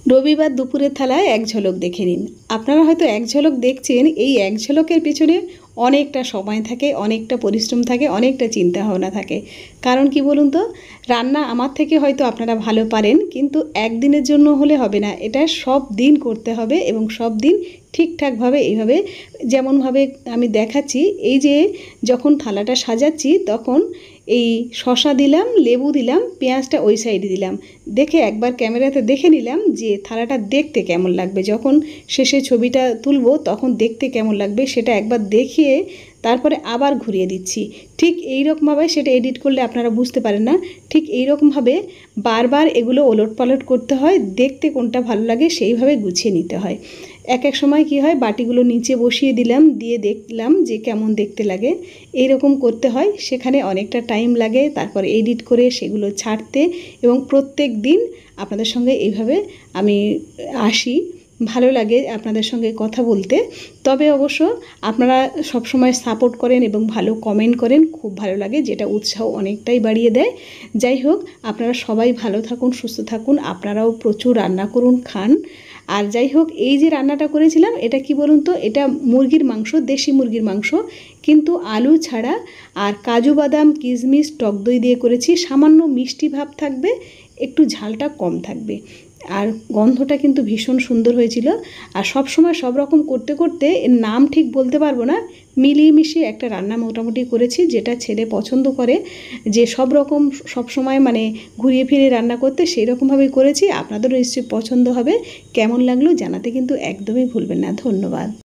রবিবার দুপুরের থালায় এক ঝলক দেখে নিন। আপনারা হয়তো এক ঝলক দেখছেন, এই এক ঝলকের পেছনে অনেকটা সময় থাকে, অনেকটা পরিশ্রম থাকে, অনেকটা চিন্তা ভাবনা থাকে। কারণ কি বলুন তো, রান্না আমার থেকে হয়তো আপনারা ভালো পারেন, কিন্তু একদিনের জন্য হলে হবে না, এটা সব দিন করতে হবে এবং সব দিন ঠিকঠাকভাবে এইভাবে যেমনভাবে আমি দেখাচ্ছি। এই যে যখন থালাটা সাজাচ্ছি তখন এই শসা দিলাম, লেবু দিলাম, পেঁয়াজটা ওই সাইডে দিলাম, দেখে একবার ক্যামেরাতে দেখে নিলাম যে থালাটা দেখতে কেমন লাগবে। যখন শেষে ছবিটা তুলব তখন দেখতে কেমন লাগবে সেটা একবার দেখিয়ে তারপরে আবার ঘুরিয়ে দিচ্ছি। ঠিক এই রকমভাবে, সেটা এডিট করলে আপনারা বুঝতে পারেন না, ঠিক এই রকমভাবে বারবার এগুলো ওলটপালট করতে হয়, দেখতে কোনটা ভালো লাগে সেইভাবে গুছিয়ে নিতে হয়। এক এক সময় কি হয়, বাটিগুলো নিচে বসিয়ে দিলাম, দিয়ে দেখলাম যে কেমন দেখতে লাগে, এই রকম করতে হয়। সেখানে অনেকটা টাইম লাগে, তারপর এডিট করে সেগুলো ছাড়তে, এবং প্রত্যেক দিন আপনাদের সঙ্গে এইভাবে আমি আসি। ভালো লাগে আপনাদের সঙ্গে কথা বলতে। তবে অবশ্য আপনারা সবসময় সাপোর্ট করেন এবং ভালো কমেন্ট করেন, খুব ভালো লাগে, যেটা উৎসাহ অনেকটাই বাড়িয়ে দেয়। যাই হোক, আপনারা সবাই ভালো থাকুন, সুস্থ থাকুন, আপনারাও প্রচুর রান্না করুন, খান। আর যাই হোক, এই যে রান্নাটা করেছিলাম, এটা কি বলুন তো, এটা মুরগির মাংস, দেশি মুরগির মাংস, কিন্তু আলু ছাড়া, আর কাজু বাদাম কিশমিশ টক দই দিয়ে করেছি। সামান্য মিষ্টি ভাব থাকবে, একটু ঝালটা কম থাকবে, আর গন্ধটা কিন্তু ভীষণ সুন্দর হয়েছিল। আর সব সময় সব রকম করতে করতে এর নাম ঠিক বলতে পারবো না, মিলিয়ে মিশিয়ে একটা রান্না মোটামুটি করেছি, যেটা ছেলে পছন্দ করে, যে সব রকম সব সময় মানে ঘুরিয়ে ফিরিয়ে রান্না করতে, সেই রকমভাবেই করেছি। আপনাদেরও নিশ্চয়ই পছন্দ হবে। কেমন লাগলো জানাতে কিন্তু একদমই ভুলবেন না। ধন্যবাদ।